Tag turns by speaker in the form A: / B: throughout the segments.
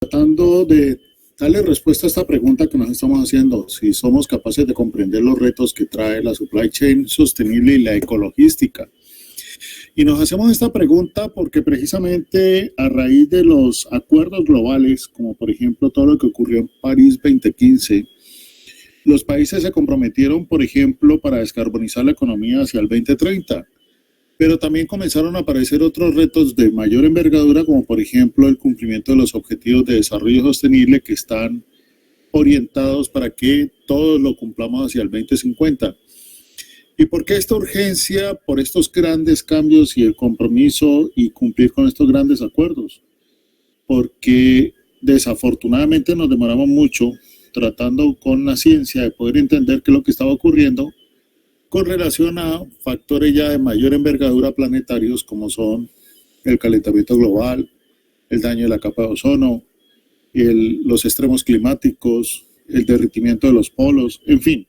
A: tratando de darle respuesta a esta pregunta que nos estamos haciendo, si somos capaces de comprender los retos que trae la supply chain sostenible y la ecologística. Y nos hacemos esta pregunta porque precisamente a raíz de los acuerdos globales, como por ejemplo todo lo que ocurrió en París 2015, los países se comprometieron, por ejemplo, para descarbonizar la economía hacia el 2030. Pero también comenzaron a aparecer otros retos de mayor envergadura, como por ejemplo el cumplimiento de los objetivos de desarrollo sostenible que están orientados para que todos lo cumplamos hacia el 2050. ¿Y por qué esta urgencia por estos grandes cambios y el compromiso y cumplir con estos grandes acuerdos? Porque desafortunadamente nos demoramos mucho tratando con la ciencia de poder entender qué es lo que estaba ocurriendo con relación a factores ya de mayor envergadura planetarios como son el calentamiento global, el daño de la capa de ozono, los extremos climáticos, el derretimiento de los polos, en fin.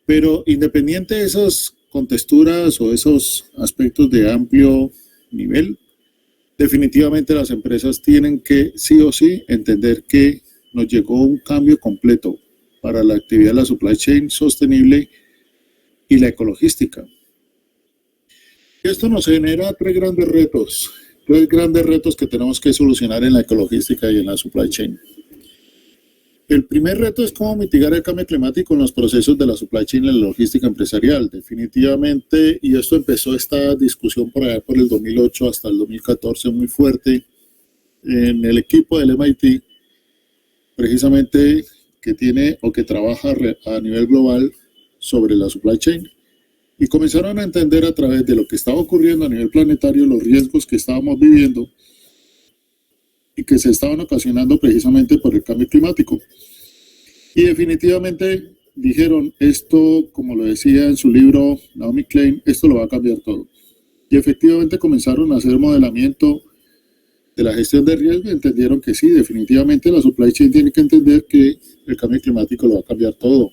A: Pero independiente de esas contexturas o esos aspectos de amplio nivel, definitivamente las empresas tienen que sí o sí entender que nos llegó un cambio completo para la actividad de la supply chain sostenible y la ecologística. Esto nos genera tres grandes retos que tenemos que solucionar en la ecologística y en la supply chain. El primer reto es cómo mitigar el cambio climático en los procesos de la supply chain y la logística empresarial. Definitivamente, y esto empezó esta discusión por allá por el 2008 hasta el 2014 muy fuerte en el equipo del MIT, precisamente que tiene o que trabaja a nivel global sobre la supply chain, y comenzaron a entender a través de lo que estaba ocurriendo a nivel planetario los riesgos que estábamos viviendo y que se estaban ocasionando precisamente por el cambio climático. Y definitivamente dijeron, esto, como lo decía en su libro Naomi Klein, esto lo va a cambiar todo. Y efectivamente comenzaron a hacer modelamiento de la gestión de riesgo y entendieron que sí, definitivamente la supply chain tiene que entender que el cambio climático lo va a cambiar todo.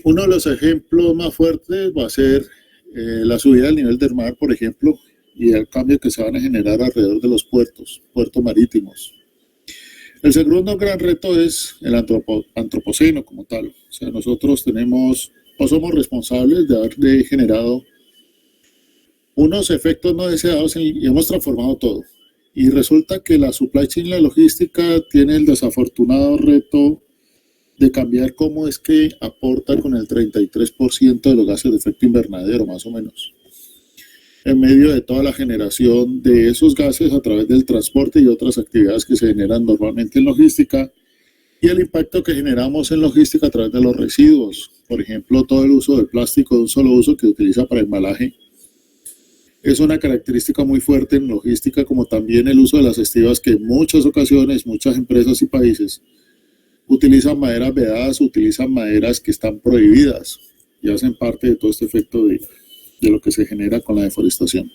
A: Uno de los ejemplos más fuertes va a ser la subida del nivel del mar, por ejemplo, y el cambio que se van a generar alrededor de los puertos marítimos. El segundo gran reto es el antropoceno como tal. O sea, nosotros tenemos o somos responsables de haber generado unos efectos no deseados y hemos transformado todo. Y resulta que la supply chain y la logística tiene el desafortunado reto de cambiar cómo es que aporta con el 33% de los gases de efecto invernadero, más o menos, en medio de toda la generación de esos gases a través del transporte y otras actividades que se generan normalmente en logística, y el impacto que generamos en logística a través de los residuos. Por ejemplo, todo el uso del plástico de un solo uso que se utiliza para embalaje es una característica muy fuerte en logística, como también el uso de las estidas, que en muchas ocasiones, muchas empresas y países utilizan maderas vedadas, utilizan maderas que están prohibidas y hacen parte de todo este efecto de lo que se genera con la deforestación.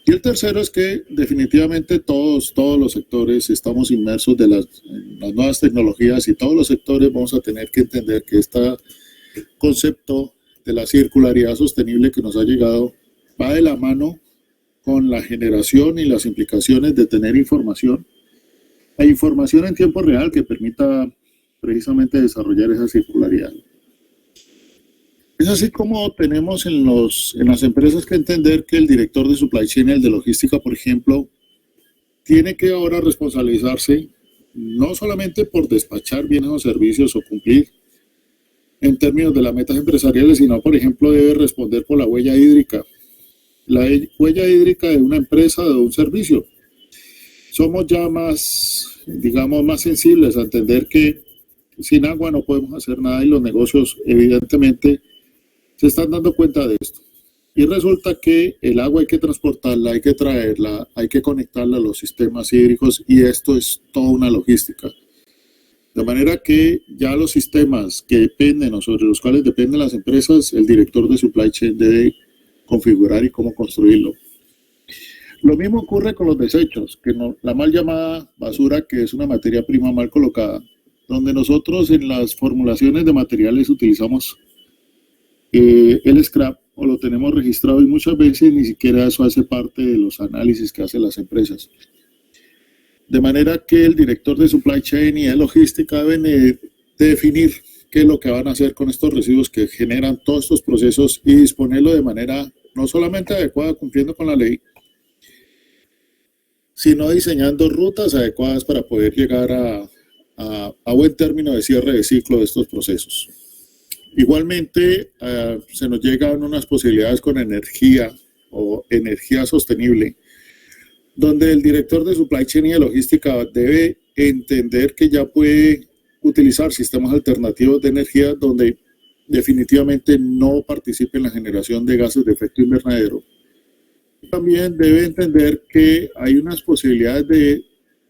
A: Y el tercero es que definitivamente todos los sectores estamos inmersos en las nuevas tecnologías, y todos los sectores vamos a tener que entender que este concepto de la circularidad sostenible que nos ha llegado va de la mano con la generación y las implicaciones de tener información en tiempo real que permita precisamente desarrollar esa circularidad. Es así como tenemos en las empresas que entender que el director de supply chain, el de logística, por ejemplo, tiene que ahora responsabilizarse no solamente por despachar bienes o servicios o cumplir en términos de las metas empresariales, sino, por ejemplo, debe responder por la huella hídrica. La huella hídrica de una empresa o de un servicio. Somos ya más sensibles a entender que sin agua no podemos hacer nada, y los negocios evidentemente se están dando cuenta de esto. Y resulta que el agua hay que transportarla, hay que traerla, hay que conectarla a los sistemas hídricos, y esto es toda una logística. De manera que ya los sistemas que dependen o sobre los cuales dependen las empresas, el director de supply chain debe configurar y cómo construirlo. Lo mismo ocurre con los desechos, la mal llamada basura, que es una materia prima mal colocada, donde nosotros en las formulaciones de materiales utilizamos el scrap o lo tenemos registrado, y muchas veces ni siquiera eso hace parte de los análisis que hacen las empresas. De manera que el director de supply chain y de logística deben de definir qué es lo que van a hacer con estos residuos que generan todos estos procesos y disponerlo de manera no solamente adecuada, cumpliendo con la ley, sino diseñando rutas adecuadas para poder llegar a buen término de cierre de ciclo de estos procesos. Igualmente, se nos llegan unas posibilidades con energía o energía sostenible, donde el director de supply chain y de logística debe entender que ya puede utilizar sistemas alternativos de energía donde definitivamente no participe en la generación de gases de efecto invernadero. También debe entender que hay unas posibilidades de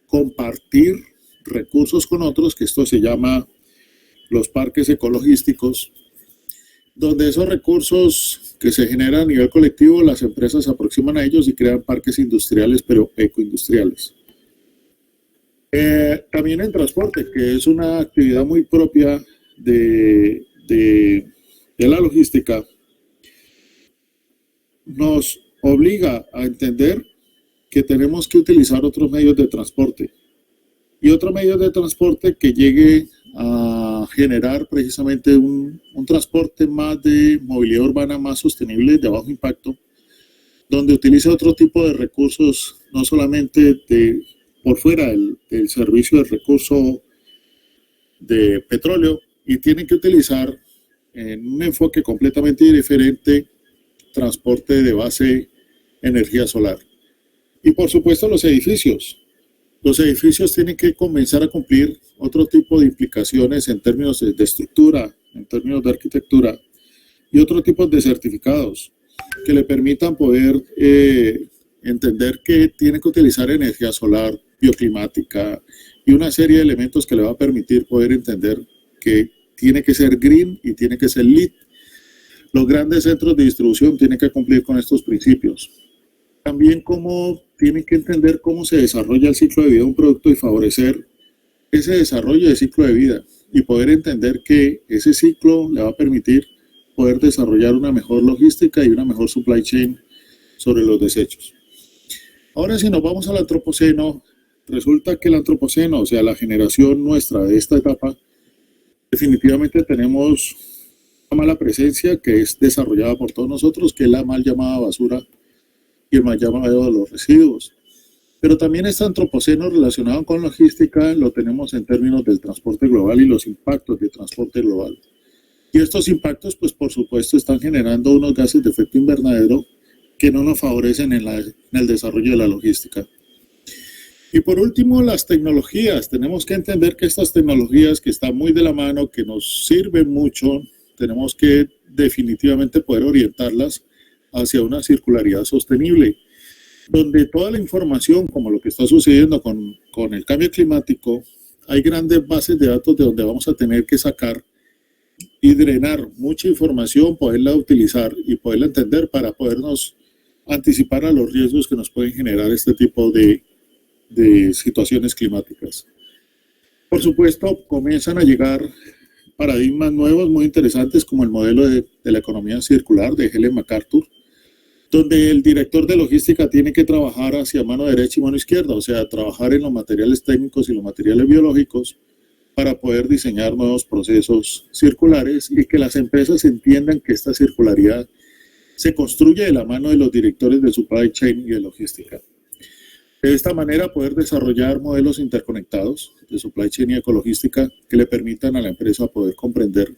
A: compartir recursos con otros, que esto se llama los parques ecologísticos, donde esos recursos que se generan a nivel colectivo, las empresas se aproximan a ellos y crean parques industriales, pero ecoindustriales. También en transporte, que es una actividad muy propia de la logística, nos obliga a entender que tenemos que utilizar otros medios de transporte y otros medios de transporte que llegue a generar precisamente un transporte más de movilidad urbana más sostenible, de bajo impacto, donde utilice otro tipo de recursos, no solamente por fuera del servicio del recurso de petróleo, y tienen que utilizar en un enfoque completamente diferente transporte de base energía solar. Y por supuesto los edificios. Los edificios tienen que comenzar a cumplir otro tipo de implicaciones en términos de estructura, en términos de arquitectura y otro tipo de certificados que le permitan poder entender que tiene que utilizar energía solar, bioclimática y una serie de elementos que le va a permitir poder entender que tiene que ser green y tiene que ser LEED. Los grandes centros de distribución tienen que cumplir con estos principios. También tienen que entender cómo se desarrolla el ciclo de vida de un producto y favorecer ese desarrollo de ciclo de vida y poder entender que ese ciclo le va a permitir poder desarrollar una mejor logística y una mejor supply chain sobre los desechos. Ahora, si nos vamos al antropoceno, resulta que el antropoceno, o sea, la generación nuestra de esta etapa, definitivamente tenemos una mala presencia que es desarrollada por todos nosotros, que es la mal llamada basura y el mal llamado de los residuos. Pero también este antropoceno relacionado con logística lo tenemos en términos del transporte global y los impactos del transporte global. Y estos impactos, pues por supuesto, están generando unos gases de efecto invernadero que no nos favorecen en el desarrollo de la logística. Y por último, las tecnologías. Tenemos que entender que estas tecnologías que están muy de la mano, que nos sirven mucho, tenemos que definitivamente poder orientarlas hacia una circularidad sostenible, donde toda la información, como lo que está sucediendo con el cambio climático, hay grandes bases de datos de donde vamos a tener que sacar y drenar mucha información, poderla utilizar y poderla entender para podernos anticipar a los riesgos que nos pueden generar este tipo de situaciones climáticas. Por supuesto, comienzan a llegar paradigmas nuevos muy interesantes como el modelo de la economía circular de Helen MacArthur, donde el director de logística tiene que trabajar hacia mano derecha y mano izquierda, o sea, trabajar en los materiales técnicos y los materiales biológicos para poder diseñar nuevos procesos circulares y que las empresas entiendan que esta circularidad se construye de la mano de los directores de supply chain y de logística. De esta manera poder desarrollar modelos interconectados de supply chain y ecologística que le permitan a la empresa poder comprender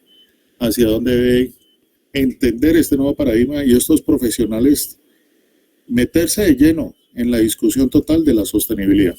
A: hacia dónde debe entender este nuevo paradigma y estos profesionales meterse de lleno en la discusión total de la sostenibilidad.